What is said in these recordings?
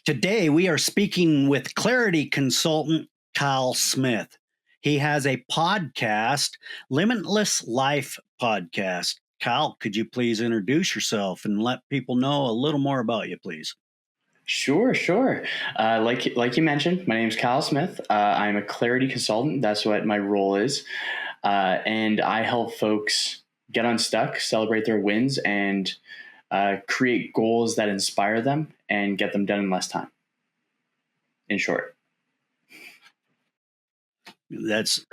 Today, we are speaking with clarity consultant Kyle Smith. He has a podcast, Limitless Life Podcast. Kyle, could you please introduce yourself and let people know a little more about you, please? Sure. Like you mentioned, my name is Kyle Smith. I'm a clarity consultant. That's what my role is. And I help folks get unstuck, celebrate their wins, and create goals that inspire them and get them done in less time. In short. That's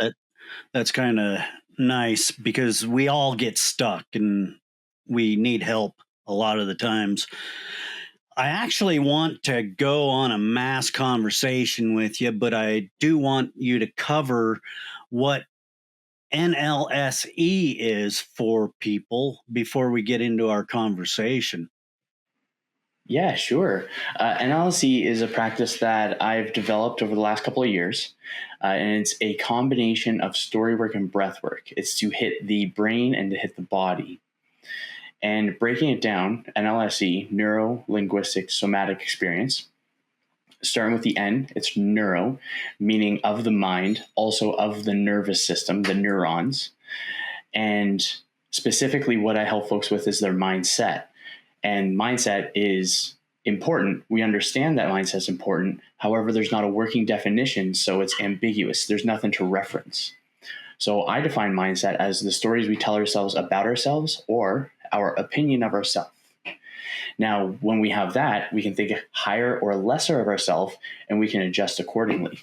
kind of nice because we all get stuck and we need help a lot of the times. I actually want to go on a mass conversation with you, but I do want you to cover what NLSE is for people before we get into our conversation. Yeah, sure. NLSE is a practice that I've developed over the last couple of years, and it's a combination of story work and breath work. It's to hit the brain and to hit the body. And breaking it down, NLSE, Neuro Linguistic Somatic Experience, starting with the N, it's neuro, meaning of the mind, also of the nervous system, the neurons. And specifically what I help folks with is their mindset. And mindset is important. We understand that mindset is important. However, there's not a working definition, so it's ambiguous. There's nothing to reference. So I define mindset as the stories we tell ourselves about ourselves or our opinion of ourselves. Now, when we have that, we can think higher or lesser of ourselves, and we can adjust accordingly.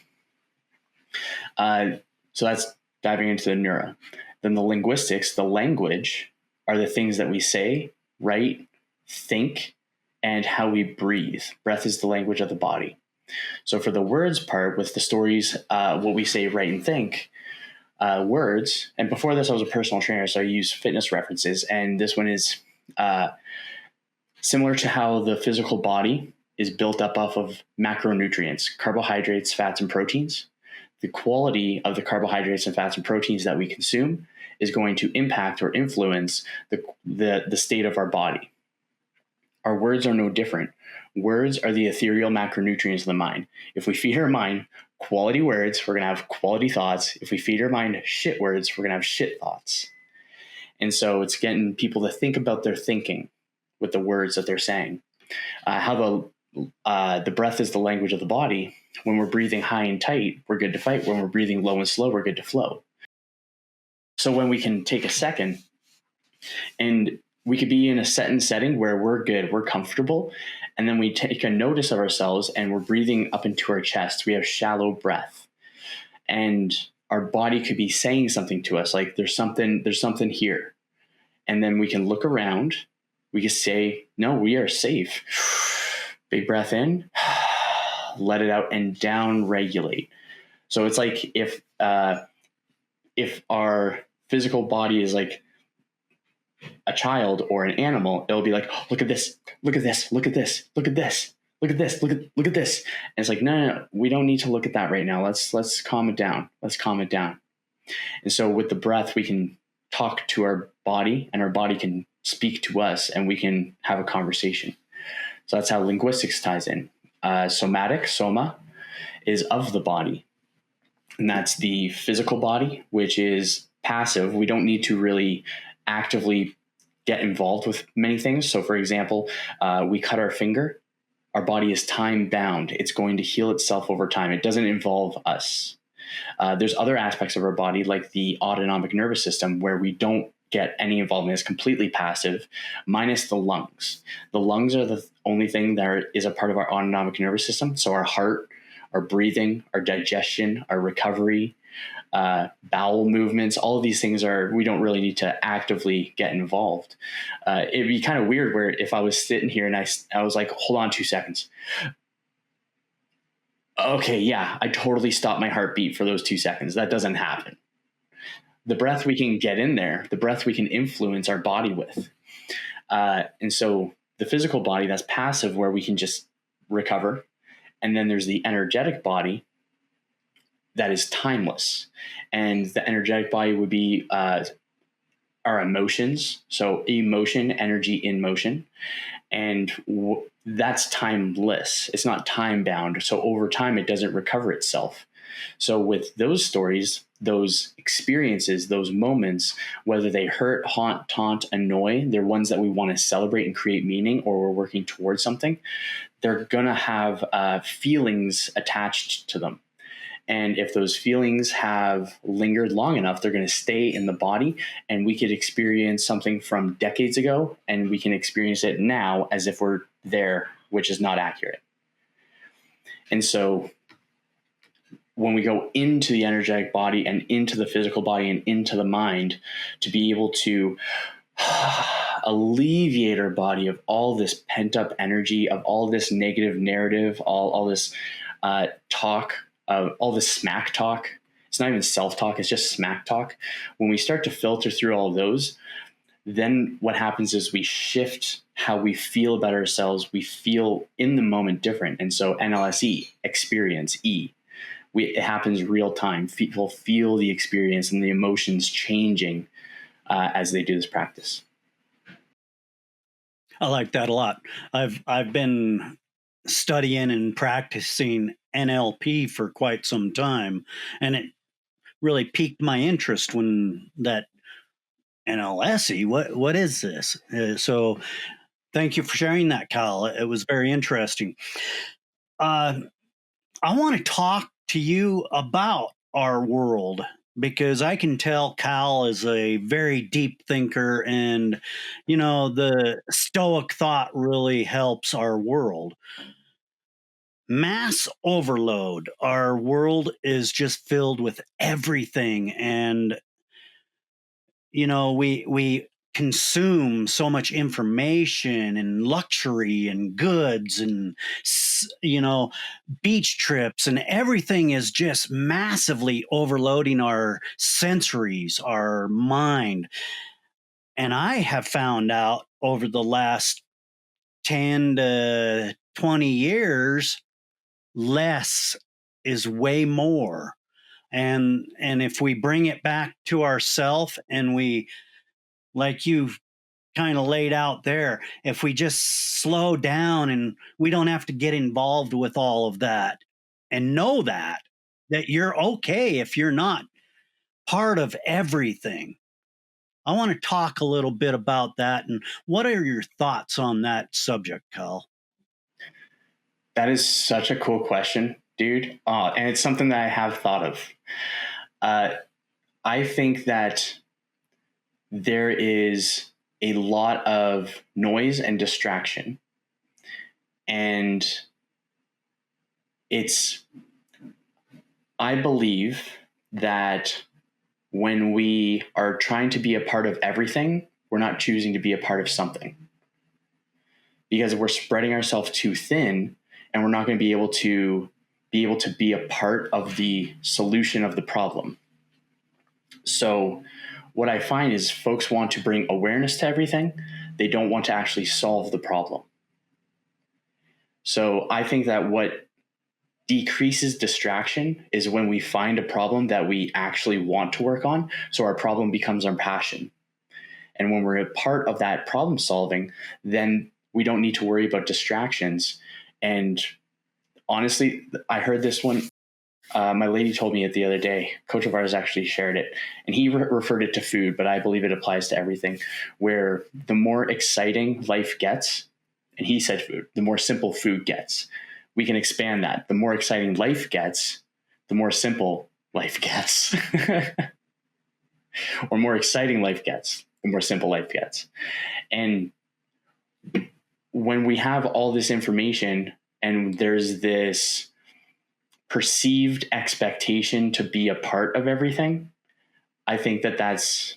So that's diving into the neuro. Then the linguistics, the language, are the things that we say, write, think, and how we breathe. Breath is the language of the body. So for the words part, with the stories, what we say, write, and think, words. And before this, I was a personal trainer, so I use fitness references. And this one is similar to how the physical body is built up off of macronutrients, carbohydrates, fats, and proteins. The quality of the carbohydrates and fats and proteins that we consume is going to impact or influence the state of our body. Our words are no different. Words are the ethereal macronutrients of the mind. If we feed our mind quality words, we're going to have quality thoughts. If we feed our mind shit words, we're going to have shit thoughts. And so it's getting people to think about their thinking with the words that they're saying. How the breath is the language of the body. When we're breathing high and tight, we're good to fight. When we're breathing low and slow, we're good to flow. So when we can take a second and we could be in a setting where we're good, we're comfortable, and then we take a notice of ourselves and we're breathing up into our chest. We have shallow breath. And our body could be saying something to us, like there's something here. And then we can look around. We can say, no, we are safe. Big breath in, let it out, and down regulate. So it's like if our physical body is like a child or an animal, it'll be like, oh, look at this, look at this, look at this, look at this, look at this, look at this. And it's like, no, we don't need to look at that right now. Let's calm it down. Let's calm it down. And so with the breath, we can talk to our body and our body can speak to us and we can have a conversation. So that's how linguistics ties in. Somatic, soma, is of the body. And that's the physical body, which is passive. We don't need to really actively get involved with many things. So for example, we cut our finger, our body is time bound. It's going to heal itself over time. It doesn't involve us. There's other aspects of our body like the autonomic nervous system where we don't get any involvement. It's completely passive, minus the lungs. The lungs are the only thing that is a part of our autonomic nervous system. So our heart, our breathing, our digestion, our recovery, bowel movements, all of these things we don't really need to actively get involved. It'd be kind of weird where if I was sitting here and I was like, hold on 2 seconds. Okay, yeah, I totally stopped my heartbeat for those 2 seconds. That doesn't happen. The breath we can get in there, the breath we can influence our body with. And so the physical body, that's passive where we can just recover. And then there's the energetic body that is timeless. And the energetic body would be our emotions. So emotion, energy in motion. And that's timeless. It's not time bound. So over time, it doesn't recover itself. So with those stories, those experiences, those moments, whether they hurt, haunt, taunt, annoy, they're ones that we want to celebrate and create meaning, or we're working towards something. They're going to have feelings attached to them. And if those feelings have lingered long enough, they're going to stay in the body, and we could experience something from decades ago, and we can experience it now as if we're there, which is not accurate. And so when we go into the energetic body and into the physical body and into the mind, to be able to alleviate our body of all this pent up energy, of all this negative narrative, all this talk, all this smack talk. It's not even self-talk, it's just smack talk. When we start to filter through all of those, then what happens is we shift how we feel about ourselves. We feel in the moment different. And so NLSE, experience, E, it happens real time. People feel the experience and the emotions changing as they do this practice. I like that a lot. I've been studying and practicing NLP for quite some time, and it really piqued my interest when that NLSE. What is this? So, thank you for sharing that, Kyle. It was very interesting. I want to talk to you about our world, because I can tell Cal is a very deep thinker, and the Stoic thought really helps our world. Mass overload. Our world is just filled with everything, and we consume so much information and luxury and goods and beach trips, and everything is just massively overloading our sensories, our mind. And I have found out over the last 10 to 20 years, less is way more. And if we bring it back to ourself, and we, like you kind of laid out there, if we just slow down and we don't have to get involved with all of that, and know that you're okay if you're not part of everything. I want to talk a little bit about that. And what are your thoughts on that subject, Kyle? That is such a cool question, dude. And it's something that I have thought of. I think that there is a lot of noise and distraction. And I believe that when we are trying to be a part of everything, we're not choosing to be a part of something. Because we're spreading ourselves too thin, and we're not going to be able to be a part of the solution of the problem. So what I find is folks want to bring awareness to everything. They don't want to actually solve the problem. So I think that what decreases distraction is when we find a problem that we actually want to work on. So our problem becomes our passion. And when we're a part of that problem solving, then we don't need to worry about distractions. And honestly, I heard this one. My lady told me it the other day. Coach of ours actually shared it, and he referred it to food, but I believe it applies to everything, where the more exciting life gets, and he said food, the more simple food gets. We can expand that. The more exciting life gets, the more simple life gets. Or more exciting life gets, the more simple life gets. And when we have all this information, and there's this perceived expectation to be a part of everything, I think that that's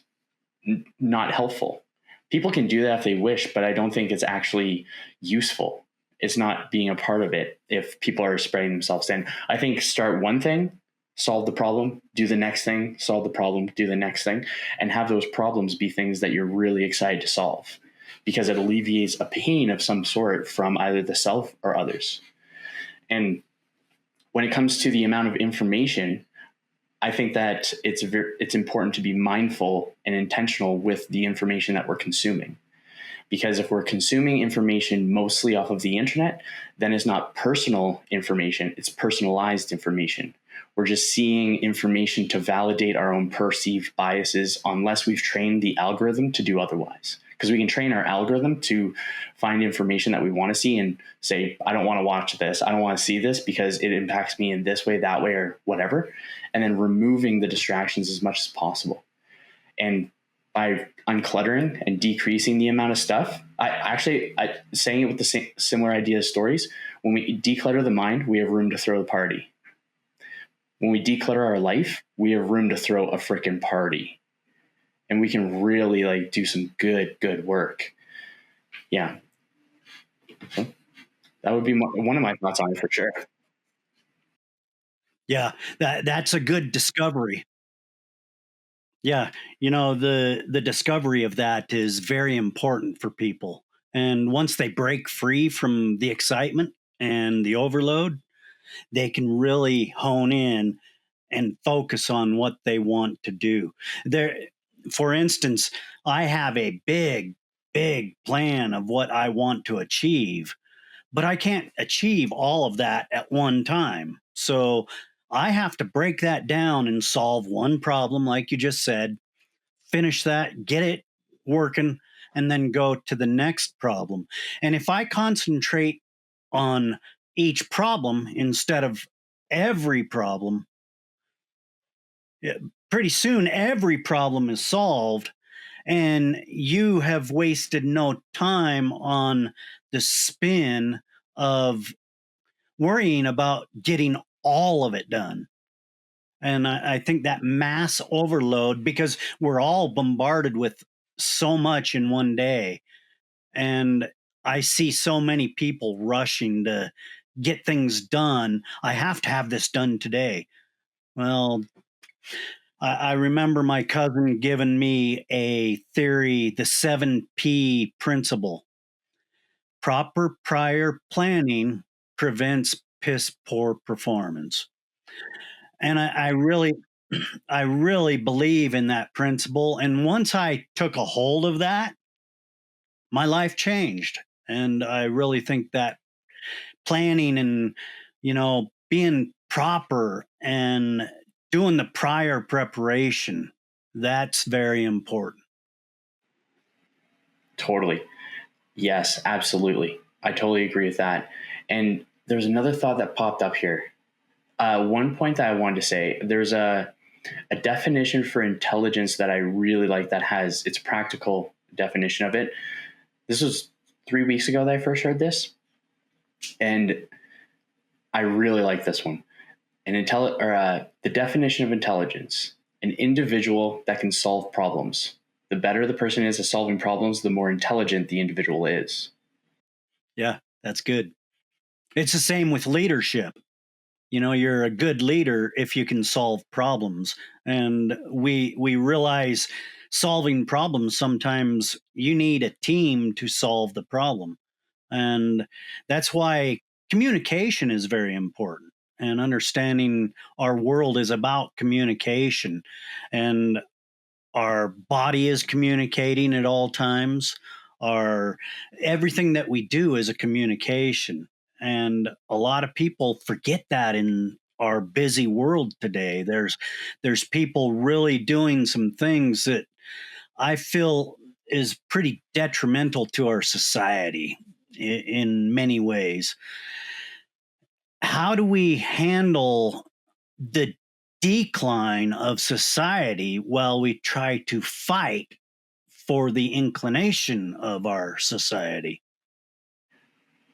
not helpful. People can do that if they wish, but I don't think it's actually useful. It's not being a part of it if people are spreading themselves thin. I think start one thing, solve the problem, do the next thing, solve the problem, do the next thing, and have those problems be things that you're really excited to solve, because it alleviates a pain of some sort from either the self or others. And when it comes to the amount of information, I think that it's important to be mindful and intentional with the information that we're consuming. Because if we're consuming information mostly off of the internet, then it's not personal information, it's personalized information. We're just seeing information to validate our own perceived biases unless we've trained the algorithm to do otherwise. Because we can train our algorithm to find information that we want to see and say, I don't want to watch this, I don't want to see this because it impacts me in this way, that way, or whatever. And then removing the distractions as much as possible. And by uncluttering and decreasing the amount of stuff, I saying it with the similar idea stories, when we declutter the mind, we have room to throw the party. When we declutter our life, we have room to throw a freaking party. And we can really like do some good work. Yeah. So that would be one of my thoughts on it for sure. Yeah, that's a good discovery. Yeah, the discovery of that is very important for people. And once they break free from the excitement and the overload, they can really hone in and focus on what they want to do. There, for instance, I have a big plan of what I want to achieve, but I can't achieve all of that at one time. So I have to break that down and solve one problem, like you just said, finish that, get it working, and then go to the next problem. And if I concentrate on each problem instead of every problem, pretty soon every problem is solved, and you have wasted no time on the spin of worrying about getting all of it done. And I think that mass overload, because we're all bombarded with so much in one day. And I see so many people rushing to get things done. I have to have this done today. Well, I remember my cousin giving me a theory, the 7P principle. Proper prior planning prevents piss poor performance. And I really believe in that principle. And once I took a hold of that, my life changed. And I really think that planning and, being proper and doing the prior preparation, that's very important. Totally. Yes, absolutely. I totally agree with that. And there's another thought that popped up here. One point that I wanted to say, there's a definition for intelligence that I really like that has its practical definition of it. This was 3 weeks ago that I first heard this, and I really like this one. The definition of intelligence: an individual that can solve problems. The better the person is at solving problems, the more intelligent the individual is. Yeah, that's good. It's the same with leadership. You're a good leader if you can solve problems. And we realize solving problems, sometimes you need a team to solve the problem. And that's why communication is very important. And understanding our world is about communication. And our body is communicating at all times. Our Everything that we do is a communication. And a lot of people forget that in our busy world today. There's people really doing some things that I feel is pretty detrimental to our society in many ways. How do we handle the decline of society while we try to fight for the inclination of our society?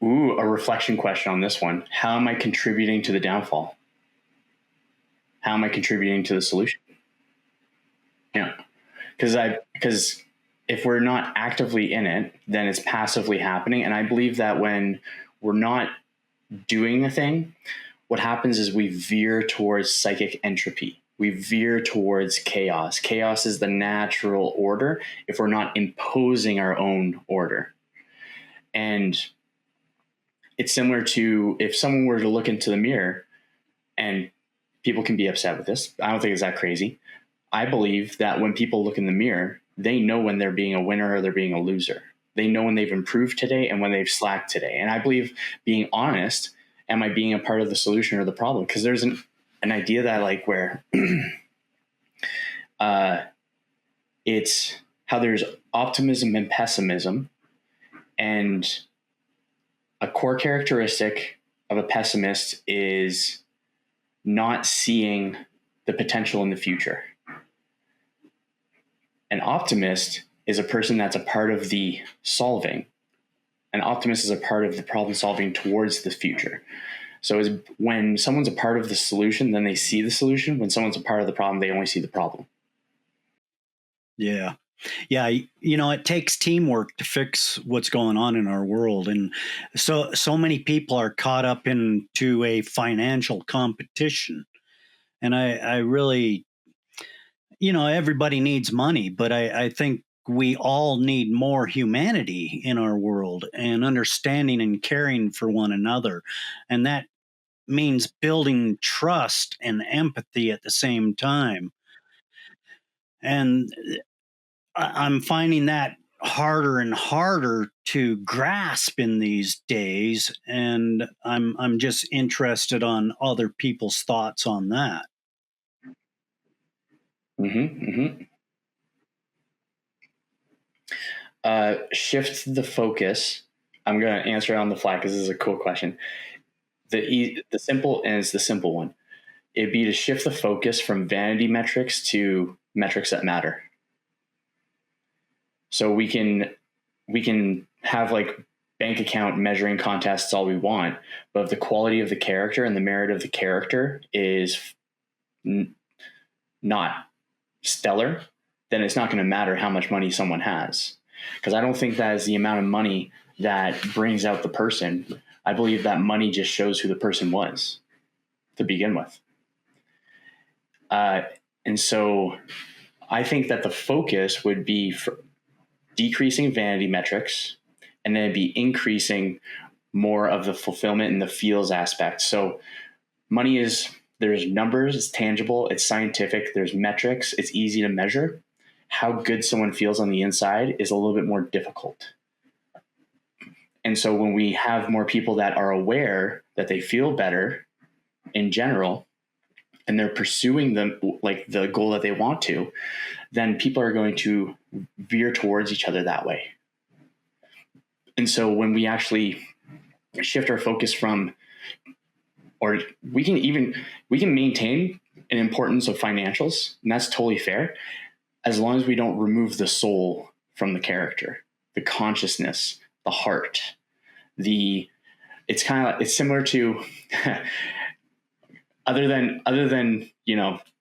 Ooh, a reflection question on this one. How am I contributing to the downfall? How am I contributing to the solution? Yeah. Because if we're not actively in it, then it's passively happening. And I believe that when we're not doing a thing, what happens is we veer towards psychic entropy. We veer towards chaos. Chaos is the natural order if we're not imposing our own order. And it's similar to if someone were to look into the mirror and people can be upset with this. I don't think it's that crazy. I believe that when people look in the mirror, they know when they're being a winner or they're being a loser. They know when they've improved today and when they've slacked today. And I believe being honest, am I being a part of the solution or the problem? Because there's an idea that like where it's how there's optimism and pessimism, and a core characteristic of a pessimist is not seeing the potential in the future. An optimist is a person that's a part of the solving. An optimist is a part of the problem solving towards the future. So when someone's a part of the solution, then they see the solution. When someone's a part of the problem, they only see the problem. Yeah. Yeah. It takes teamwork to fix what's going on in our world. And so many people are caught up into a financial competition. And I really, everybody needs money, but I think we all need more humanity in our world and understanding and caring for one another. And that means building trust and empathy at the same time. And I'm finding that harder and harder to grasp in these days. And I'm just interested on other people's thoughts on that. Shift the focus. I'm going to answer it on the fly because this is a cool question. The simple, and it's the simple one. It'd be to shift the focus from vanity metrics to metrics that matter. So we can have like bank account measuring contests all we want, but if the quality of the character and the merit of the character is not stellar, then it's not going to matter how much money someone has. Because I don't think that is the amount of money that brings out the person. I believe that money just shows who the person was to begin with. And so I think that the focus would be for decreasing vanity metrics, and then it'd be increasing more of the fulfillment and the feels aspect. So money there's numbers, it's tangible, it's scientific, there's metrics, it's easy to measure. How good someone feels on the inside is a little bit more difficult. And so when we have more people that are aware that they feel better in general, and they're pursuing the goal that they want to, then people are going to veer towards each other that way. And so when we actually shift our focus from, or we can maintain an importance of financials, and that's totally fair, as long as we don't remove the soul from the character, the consciousness, the heart. It's similar to other than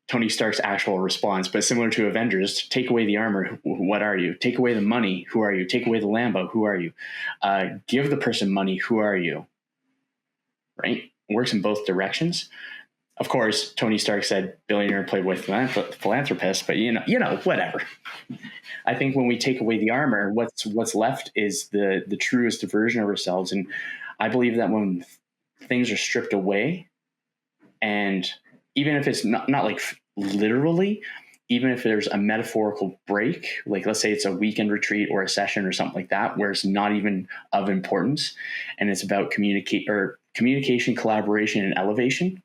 Tony Stark's actual response, but similar to Avengers: take away the armor, what are you? Take away the money, who are you? Take away the Lambo, who are you? Give the person money, who are you? Right? It works in both directions. Of course, Tony Stark said billionaire played with philanthropist, but whatever. I think when we take away the armor, what's left is the truest version of ourselves. And I believe that when things are stripped away, and even if it's not like literally, even if there's a metaphorical break, like let's say it's a weekend retreat or a session or something like that, where it's not even of importance, and it's about communication, collaboration, and elevation,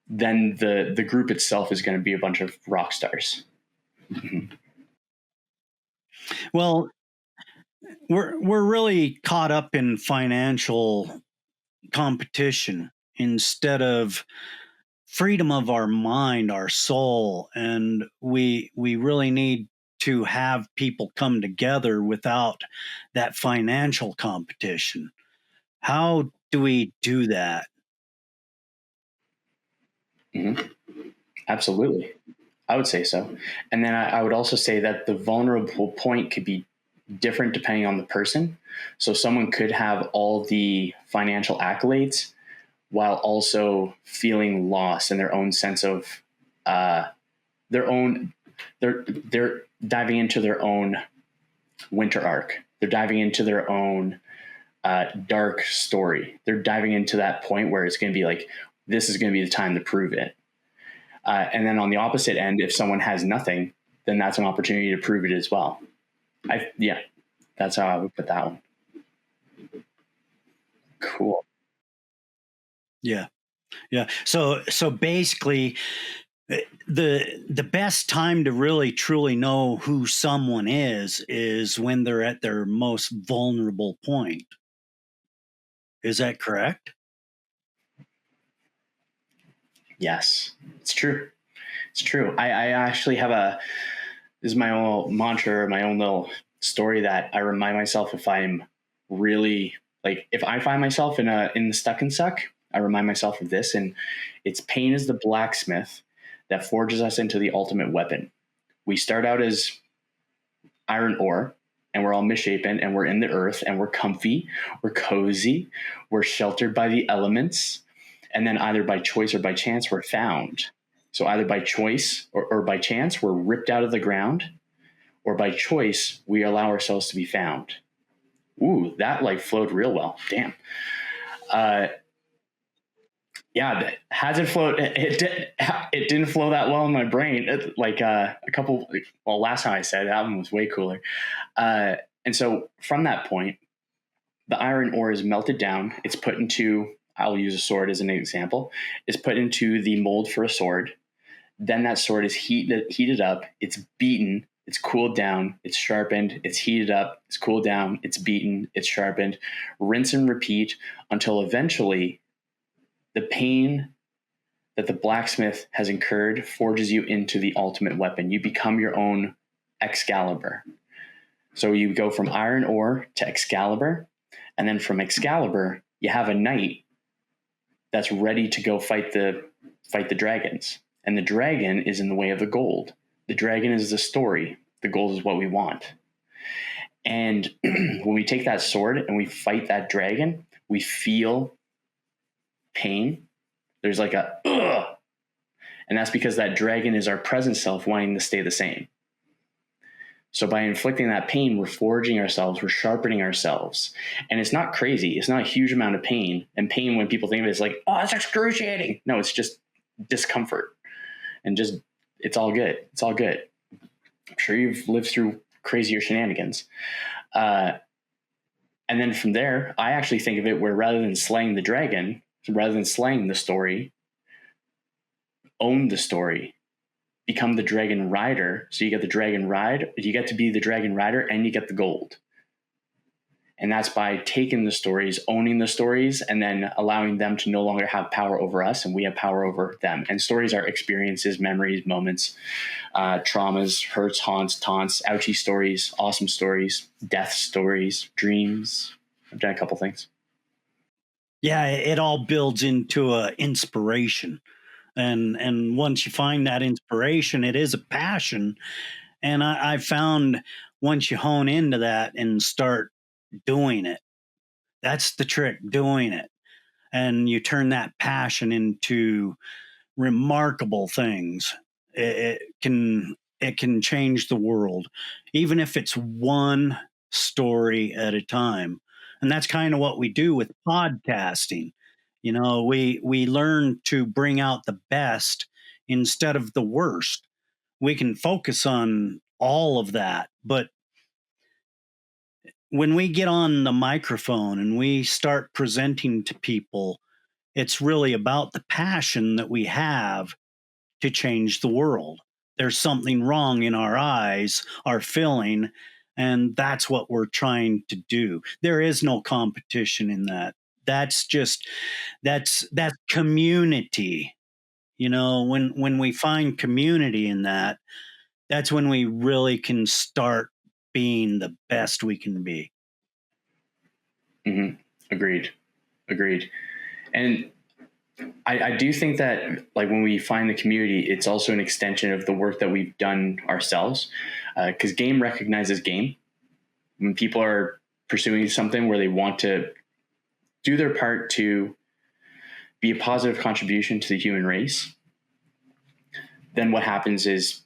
then the group itself is going to be a bunch of rock stars. Mm-hmm. Well, we're really caught up in financial competition instead of freedom of our mind, our soul, and we really need to have people come together without that financial competition. How do we do that? Mm-hmm. Absolutely. I would say so. And then I would also say that the vulnerable point could be different depending on the person. So someone could have all the financial accolades while also feeling lost in their own sense of they're diving into their own winter arc. They're diving into their own dark story. They're diving into that point where it's going to be like, this is going to be the time to prove it. And then on the opposite end, if someone has nothing, then that's an opportunity to prove it as well. That's how I would put that one. Cool. Yeah. Yeah. So basically, the best time to really truly know who someone is when they're at their most vulnerable point. Is that correct? Yes, it's true. It's true. I actually have this is my own mantra, my own little story that I remind myself if I'm really if I find myself in the stuck and suck, I remind myself of this, and it's pain is the blacksmith that forges us into the ultimate weapon. We start out as iron ore, and we're all misshapen, and we're in the earth, and we're comfy, we're cozy, we're sheltered by the elements, and then either by choice or by chance, we're found. So either by choice or by chance, we're ripped out of the ground, or by choice, we allow ourselves to be found. Ooh, that flowed real well. Damn. Yeah, has it flowed? It didn't flow that well in my brain. Last time I said that one was way cooler. And so from that point, the iron ore is melted down. It's put into, I'll use a sword as an example. It's put into the mold for a sword. Then that sword is heated up. It's beaten. It's cooled down. It's sharpened. It's heated up. It's cooled down. It's beaten. It's sharpened. Rinse and repeat until eventually the pain that the blacksmith has incurred forges you into the ultimate weapon. You become your own Excalibur. So you go from iron ore to Excalibur, and then from Excalibur, you have a knight that's ready to go fight the dragons. And the dragon is in the way of the gold. The dragon is the story. The gold is what we want. And when we take that sword and we fight that dragon, we feel pain. There's like a ugh. And that's because that dragon is our present self wanting to stay the same. So by inflicting that pain, we're forging ourselves, we're sharpening ourselves. And it's not crazy. It's not a huge amount of pain. And pain, when people think of it, is like, oh, it's excruciating. No, it's just discomfort. And just, it's all good. It's all good. I'm sure you've lived through crazier shenanigans. And then from there, I actually think of it where rather than slaying the dragon, rather than slaying the story, own the story. Become the dragon rider. So you get the dragon ride, you get to be the dragon rider, and you get the gold. And that's by taking the stories, owning the stories, and then allowing them to no longer have power over us, and we have power over them. And stories are experiences, memories, moments, traumas, hurts, haunts, taunts, ouchie stories, awesome stories, death stories, dreams. I've done a couple things. Yeah, it all builds into a inspiration. And once you find that inspiration, it is a passion. And I found once you hone into that and start doing it, that's the trick, doing it. And you turn that passion into remarkable things. It can change the world, even if it's one story at a time. And that's kind of what we do with podcasting. You know, we learn to bring out the best instead of the worst. We can focus on all of that, but when we get on the microphone and we start presenting to people, it's really about the passion that we have to change the world. There's something wrong in our eyes, our feeling, and that's what we're trying to do. There is no competition in that. That's just that's community. You know, when we find community in that, that's when we really can start being the best we can be. Mm-hmm. Agreed. And I do think that when we find the community, it's also an extension of the work that we've done ourselves, because game recognizes game. When people are pursuing something where they want to do their part to be a positive contribution to the human race, then what happens is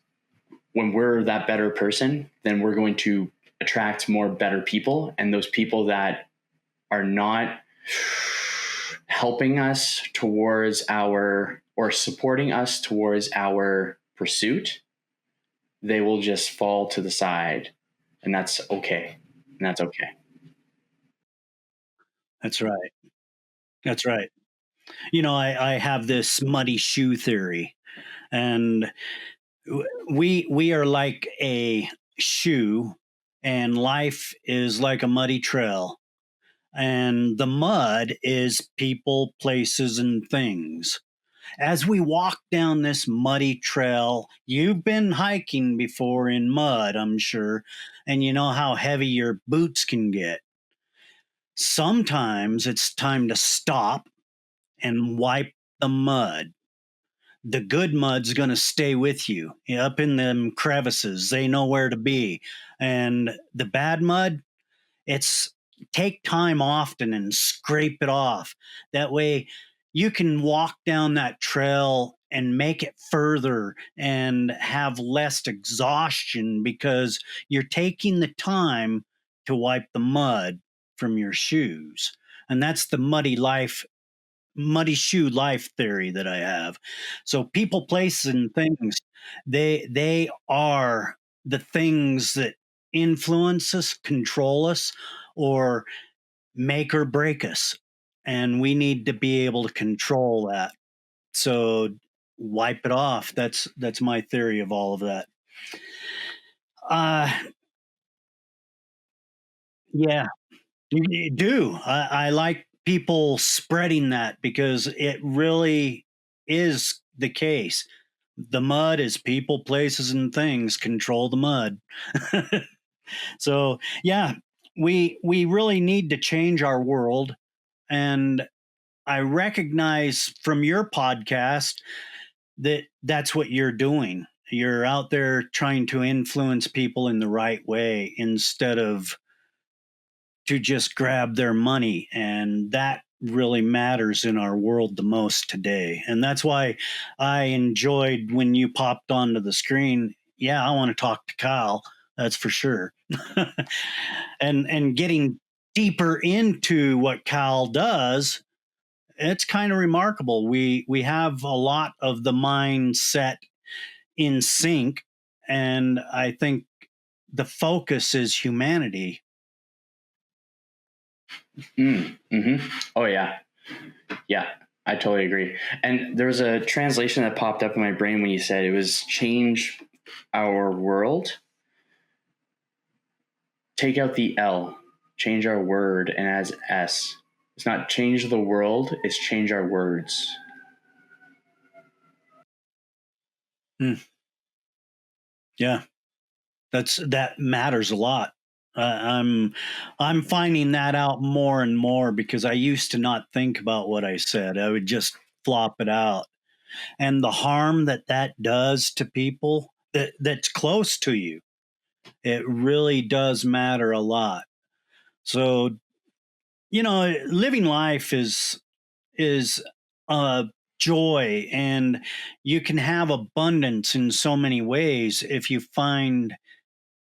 when we're that better person, then we're going to attract more better people, and those people that are not helping us towards our or supporting us towards our pursuit, they will just fall to the side. And that's okay. And that's okay. That's right. That's right. I have this muddy shoe theory, and we are like a shoe, and life is like a muddy trail, and the mud is people, places, and things. As we walk down this muddy trail, you've been hiking before in mud, I'm sure, and you know how heavy your boots can get. Sometimes it's time to stop and wipe the mud. The good mud's going to stay with you up in them crevices. They know where to be. And the bad mud, it's take time often and scrape it off. That way you can walk down that trail and make it further and have less exhaustion because you're taking the time to wipe the mud from your shoes. And that's the muddy shoe life theory that I have. So people, places, and things, they are the things that influence us, control us, or make or break us. And we need to be able to control that. So wipe it off. That's my theory of all of that. Uh yeah, you do. I like people spreading that because it really is the case. The mud is people, places, and things control the mud. So yeah, we really need to change our world, and I recognize from your podcast that that's what you're doing. You're out there trying to influence people in the right way instead of to just grab their money. And that really matters in our world the most today. And that's why I enjoyed when you popped onto the screen. Yeah, I want to talk to Kyle. That's for sure. And getting deeper into what Kyle does, it's kind of remarkable. We have a lot of the mindset in sync, and I think the focus is humanity. Mm-hmm. Oh, yeah. Yeah, I totally agree. And there was a translation that popped up in my brain when you said it was change our world. Take out the L, change our word, and as S. It's not change the world, it's change our words. Hmm. Yeah, that matters a lot. I'm finding that out more and more because I used to not think about what I said. I would just flop it out, and the harm that does to people that's close to you, it really does matter a lot. So living life is a joy, and you can have abundance in so many ways if you find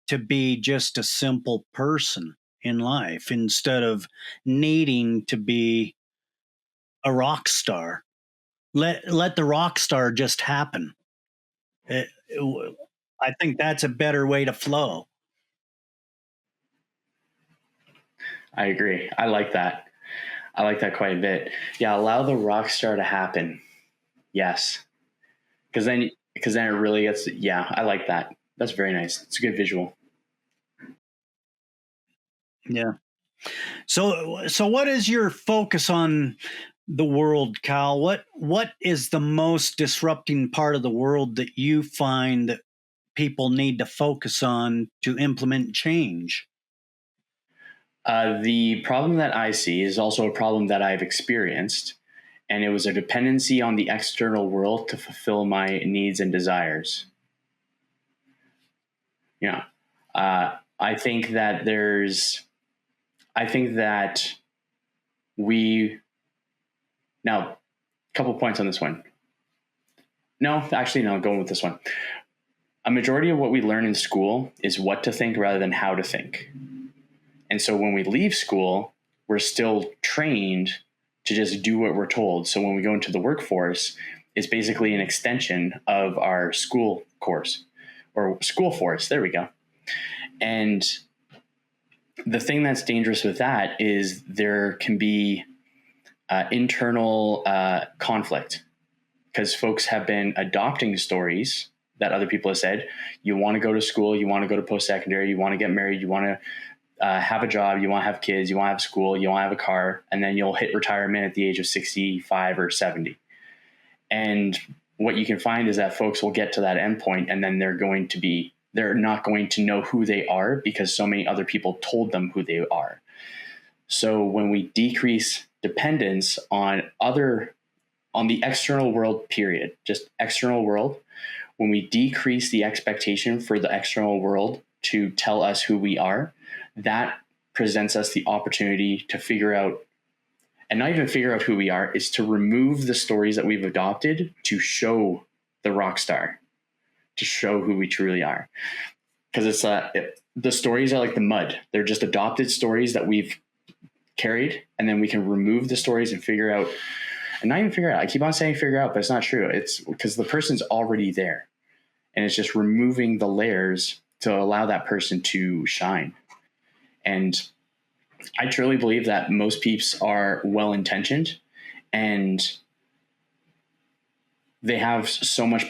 to be just a simple person in life instead of needing to be a rock star. Let the rock star just happen. I think that's a better way to flow. I agree. I like that. I like that quite a bit. Yeah, allow the rock star to happen. Yes. Because then it really gets, yeah, I like that. That's very nice. It's a good visual. Yeah. So what is your focus on the world, Cal? What is the most disrupting part of the world that you find that people need to focus on to implement change? The problem that I see is also a problem that I've experienced, and it was a dependency on the external world to fulfill my needs and desires. You know, I think that we, now, a couple points on this one. No, actually, no, going with this one. A majority of what we learn in school is what to think rather than how to think. And so when we leave school, we're still trained to just do what we're told. So when we go into the workforce, is basically an extension of our school course or school force. There we go. And the thing that's dangerous with that is there can be internal conflict, because folks have been adopting stories that other people have said. You want to go to school, you want to go to post-secondary, you want to get married, you want to have a job, you want to have kids, you want to have school, you want to have a car, and then you'll hit retirement at the age of 65 or 70. And what you can find is that folks will get to that endpoint, and then they're not going to know who they are because so many other people told them who they are. So when we decrease dependence on the external world, period, just external world, when we decrease the expectation for the external world to tell us who we are, that presents us the opportunity to figure out, and not even figure out who we are, is to remove the stories that we've adopted to show the rock star, to show who we truly are. Because the stories are like the mud. They're just adopted stories that we've carried, and then we can remove the stories and figure out, and not even figure out. I keep on saying figure out, but it's not true. It's because the person's already there, and it's just removing the layers to allow that person to shine. And I truly believe that most peeps are well-intentioned, and they have so much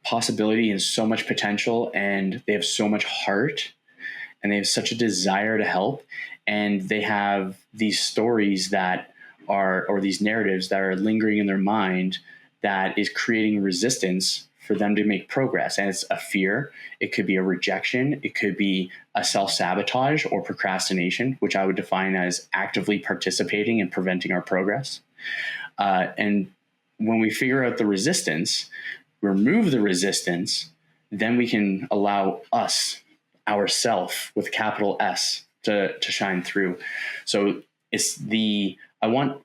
possibility and so much potential, and they have so much heart, and they have such a desire to help, and they have these stories that are, or these narratives that are lingering in their mind that is creating resistance for them to make progress. And it's a fear. It could be a rejection. It could be a self-sabotage or procrastination, which I would define as actively participating and preventing our progress. And when we figure out the resistance, remove the resistance, then we can allow ourself with capital S to shine through. So I want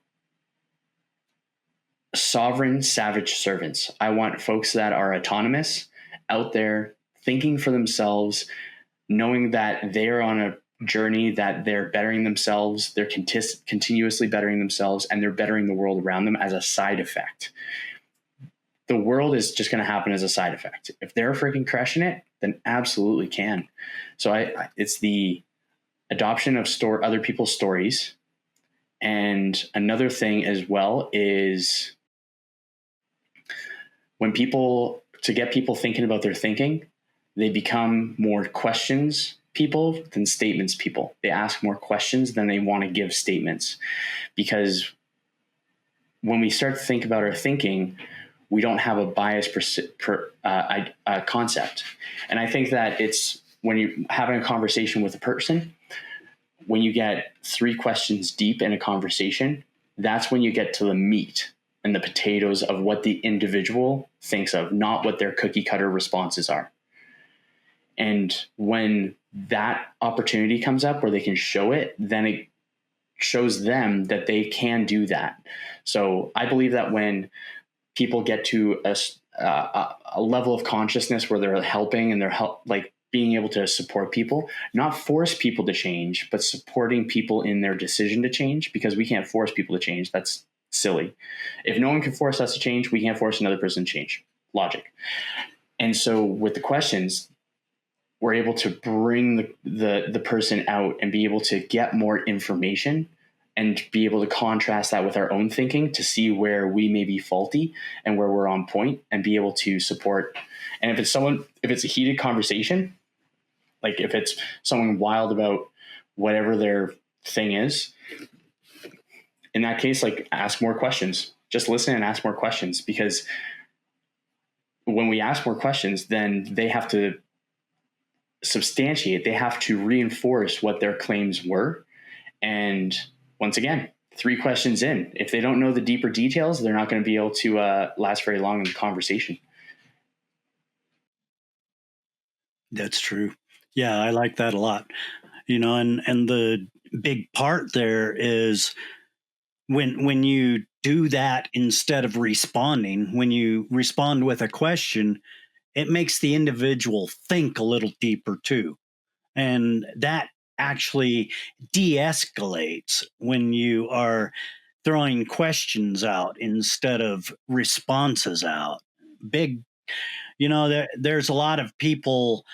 sovereign savage servants. I want folks that are autonomous, out there thinking for themselves, knowing that they're on a journey, that they're bettering themselves, they're continuously bettering themselves, and they're bettering the world around them as a side effect. The world is just going to happen as a side effect. If they're freaking crushing it, then absolutely can. So it's the adoption of other people's stories. And another thing as well is to get people thinking about their thinking, they become more questions people than statements people. They ask more questions than they want to give statements. Because when we start to think about our thinking, we don't have a bias concept. And I think that it's when you're having a conversation with a person, when you get 3 questions deep in a conversation, that's when you get to the meat and the potatoes of what the individual thinks of, not what their cookie cutter responses are. And when that opportunity comes up where they can show it, then it shows them that they can do that. So I believe that when people get to a level of consciousness where they're helping and they're being able to support people, not force people to change, but supporting people in their decision to change, because we can't force people to change. That's silly. If no one can force us to change, we can't force another person to change. Logic. And so with the questions, we're able to bring the person out and be able to get more information and be able to contrast that with our own thinking to see where we may be faulty and where we're on point, and be able to support. And if it's a heated conversation, like if it's someone wild about whatever their thing is, in that case, like, ask more questions. Just listen and ask more questions, because when we ask more questions, then they have to substantiate, they have to reinforce what their claims were. And once again, 3 questions in, if they don't know the deeper details, they're not going to be able to last very long in the conversation. That's true. Yeah, I like that a lot. And the big part there is when you do that, instead of responding, when you respond with a question, it makes the individual think a little deeper too. And that actually de-escalates when you are throwing questions out instead of responses out. Big, there's a lot of people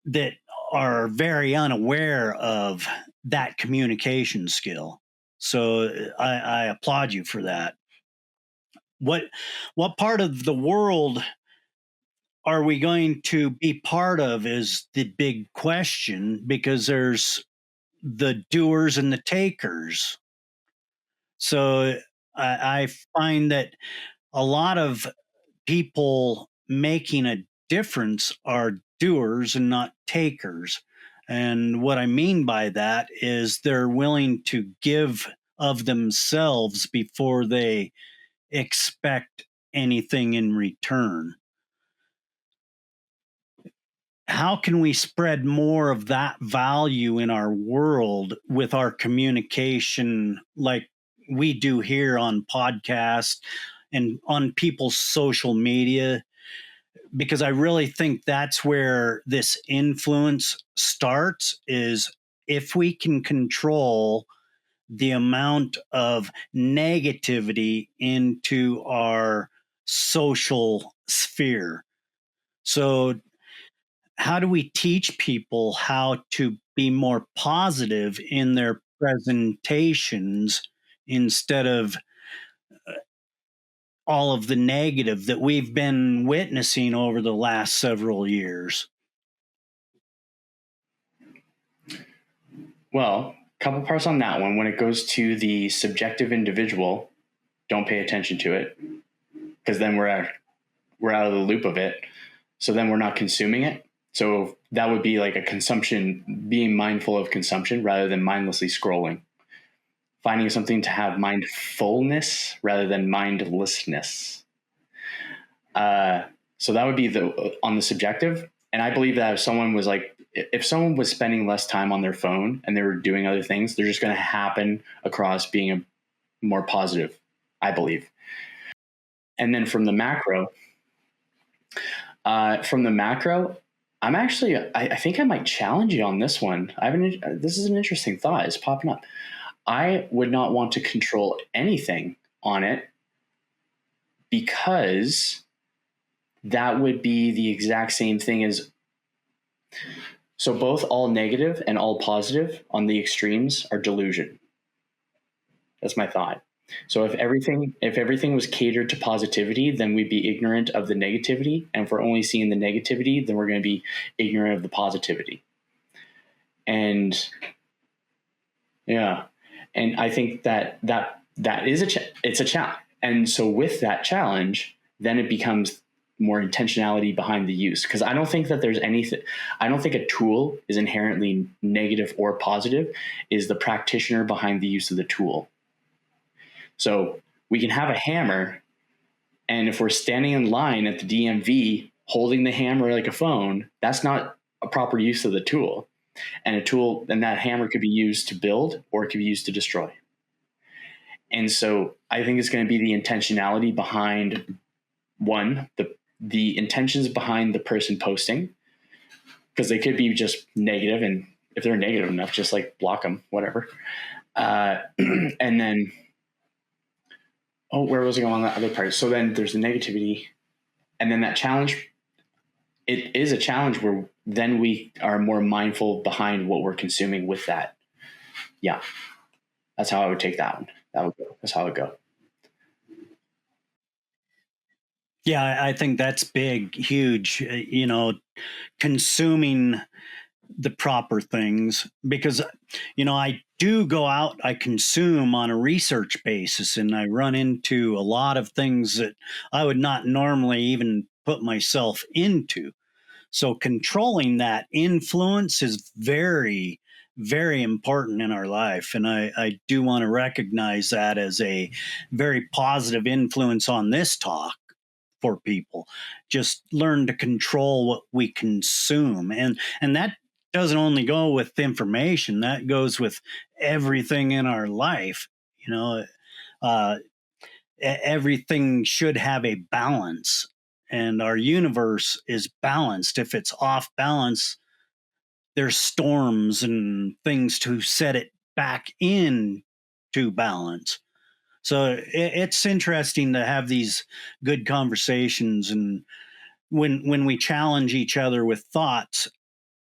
that are very unaware of that communication skill. So I applaud you for that. What what part of the world are we going to be part of is the big question, because there's the doers and the takers. So I find that a lot of people making a difference are doers and not takers. And what I mean by that is they're willing to give of themselves before they expect anything in return. How can we spread more of that value in our world with our communication, like we do here on podcasts and on people's social media? Because I really think that's where this influence starts, is if we can control the amount of negativity into our social sphere. So how do we teach people how to be more positive in their presentations instead of all of the negative that we've been witnessing over the last several years? Well, a couple parts on that one. When it goes to the subjective individual, don't pay attention to it, because then we're out of the loop of it. So then we're not consuming it. So that would be like a consumption, being mindful of consumption rather than mindlessly scrolling. Finding something to have mindfulness rather than mindlessness. So that would be on the subjective. And I believe that if someone was spending less time on their phone and they were doing other things, they're just going to happen across being a more positive, I believe. And then from the macro, I think I might challenge you on this one. This is an interesting thought. It's popping up. I would not want to control anything on it, because that would be the exact same thing as, so both all negative and all positive on the extremes are delusion. That's my thought. So if everything was catered to positivity, then we'd be ignorant of the negativity. And if we're only seeing the negativity, then we're going to be ignorant of the positivity. And yeah, and I think that is it's a challenge. And so with that challenge, then it becomes more intentionality behind the use. Because I don't think that I don't think a tool is inherently negative or positive. Is the practitioner behind the use of the tool. So we can have a hammer, and if we're standing in line at the DMV holding the hammer like a phone, that's not a proper use of the tool. And that hammer could be used to build, or it could be used to destroy. And so I think it's going to be the intentionality behind the intentions behind the person posting, because they could be just negative, and if they're negative enough, just like block them, whatever. And then, where was I going on that other part? So then there's the negativity, and then that challenge. It is a challenge where then we are more mindful behind what we're consuming with that. Yeah, that's how I would take that one. That's how it would go. Yeah, I think that's big, huge, consuming the proper things, because, I do go out, I consume on a research basis, and I run into a lot of things that I would not normally even put myself into. So controlling that influence is very, very important in our life. And I do want to recognize that as a very positive influence on this talk for people. Just learn to control what we consume. And that doesn't only go with information, that goes with everything in our life. Uh, Everything should have a balance, and our universe is balanced. If it's off balance, there's storms and things to set it back in to balance. So it's interesting to have these good conversations, and when we challenge each other with thoughts,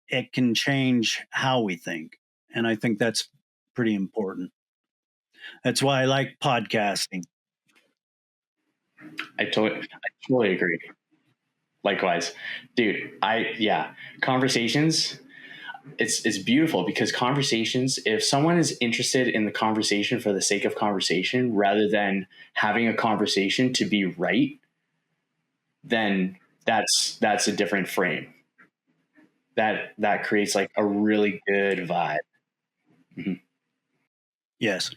it can change how we think. And I think that's pretty important. That's why I like podcasting. I totally agree. Likewise, dude. Conversations. It's beautiful because conversations, if someone is interested in the conversation for the sake of conversation rather than having a conversation to be right, then that's a different frame. That creates like a really good vibe. Mm-hmm. Yes.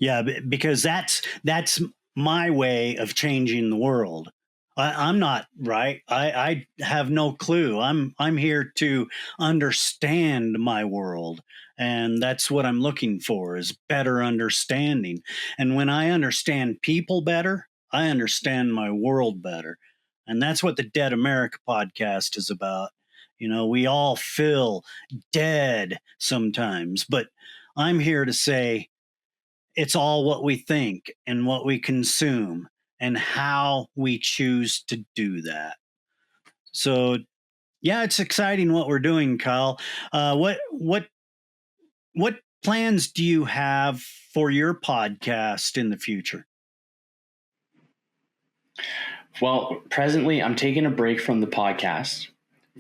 Yeah, because that's my way of changing the world. I'm not right. I have no clue. I'm here to understand my world, and that's what I'm looking for, is better understanding. And when I understand people better, I understand my world better. And that's what the Dead America podcast is about. We all feel dead sometimes, but I'm here to say it's all what we think and what we consume and how we choose to do that. So, yeah, it's exciting what we're doing, Kyle. What plans do you have for your podcast in the future? Well, presently, I'm taking a break from the podcast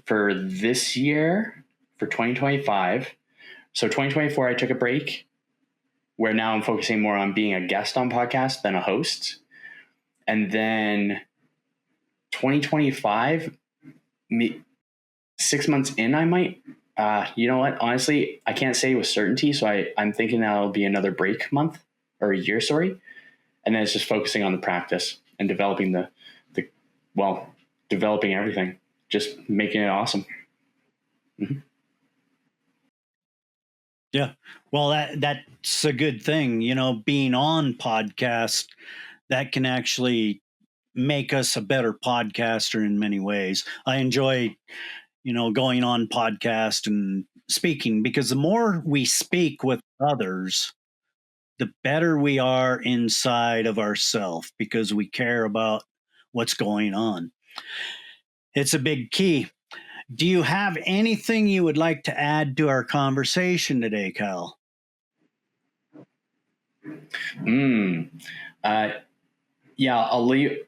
for this year, for 2025. So 2024, I took a break, where now I'm focusing more on being a guest on podcasts than a host. And then 2025, 6 months in, I might, you know what? Honestly, I can't say with certainty. So I'm thinking that'll be another break month or a year, sorry. And then it's just focusing on the practice and developing developing everything, just making it awesome. Mm-hmm. Yeah. Well, that's a good thing. Being on podcast, that can actually make us a better podcaster in many ways. I enjoy, going on podcast and speaking, because the more we speak with others, the better we are inside of ourselves, because we care about what's going on. It's a big key. Do you have anything you would like to add to our conversation today, Kyle? Yeah, I'll leave.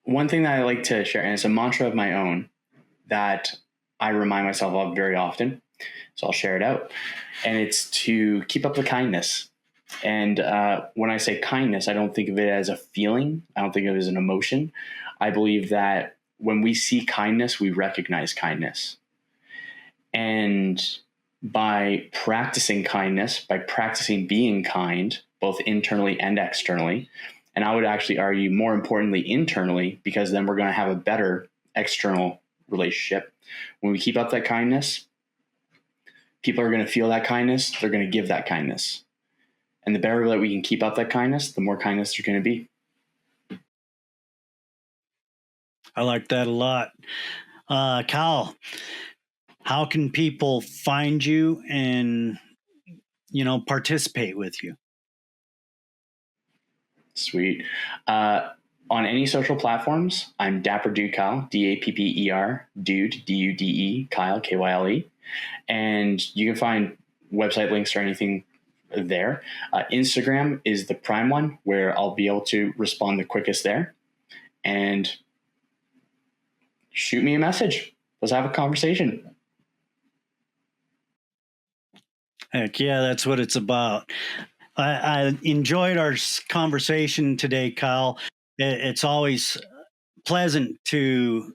One thing that I like to share, and it's a mantra of my own that I remind myself of very often. So I'll share it out. And it's to keep up the kindness. And when I say kindness, I don't think of it as a feeling. I don't think of it as an emotion. I believe that when we see kindness, we recognize kindness. And by practicing kindness, by practicing being kind, both internally and externally, and I would actually argue more importantly internally, because then we're going to have a better external relationship. When we keep up that kindness, people are going to feel that kindness. They're going to give that kindness. And the better that we can keep up that kindness, the more kindness there's going to be. I like that a lot. Kyle, how can people find you and, participate with you? Sweet. On any social platforms, I'm Dapper Dude Kyle, Dapper Dude, Dude, Kyle, Kyle. And you can find website links or anything there. Instagram is the prime one, where I'll be able to respond the quickest there. And shoot me a message. Let's have a conversation. Heck yeah, that's what it's about. I enjoyed our conversation today, Kyle. It's always pleasant to,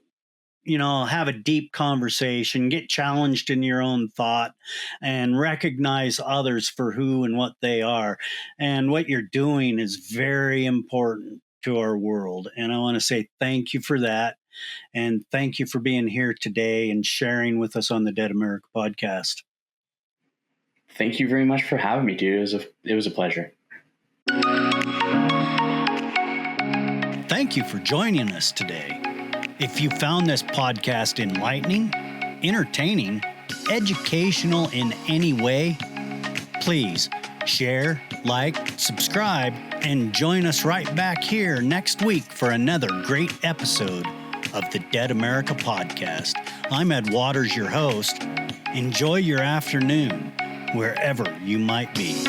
have a deep conversation, get challenged in your own thought, and recognize others for who and what they are. And what you're doing is very important to our world. And I want to say thank you for that. And thank you for being here today and sharing with us on the Dead America podcast. Thank you very much for having me, dude. It was a pleasure. Thank you for joining us today. If you found this podcast enlightening, entertaining, educational in any way, please share, like, subscribe, and join us right back here next week for another great episode of the Dead America Podcast. I'm Ed Waters, your host. Enjoy your afternoon, wherever you might be.